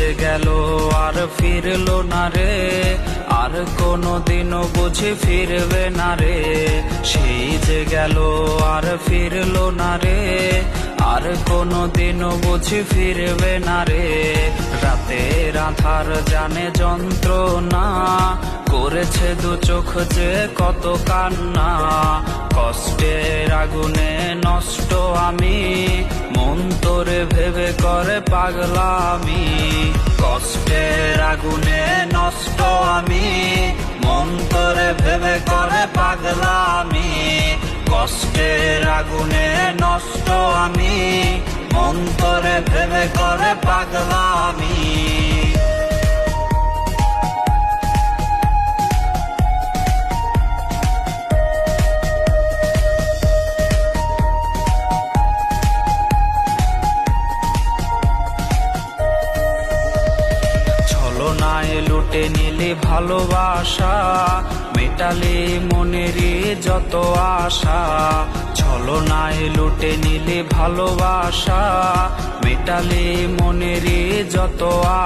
যে গেল আর ফিরলো না রে, আর কোনোদিনও বুঝি ফিরবে না রে। সেই যে গেল আর ফিরলো না রে, আর কোনোদিনও বুঝি ফিরবে না রে। রাতের আধার জানে যন্ত্রণা, করেছে দু চোখ যে কত কান্না। কষ্টের আগুনে নষ্ট আমি, মন তোরে ভেবে করে পাগলামি। কষ্টের আগুনে নষ্ট আমি, মন তোরে ভেবে করে পাগলামি। কষ্টের আগুনে নষ্ট আমি, মন তোরে ভেবে করে পাগলামি। ছলনায় লুটে নিলি ভালোবাসা, মেটালি মনেরই যত আশা। ছলনায় লুটে নিলি ভালোবাসা, মেটালি মনেরই যত আশা।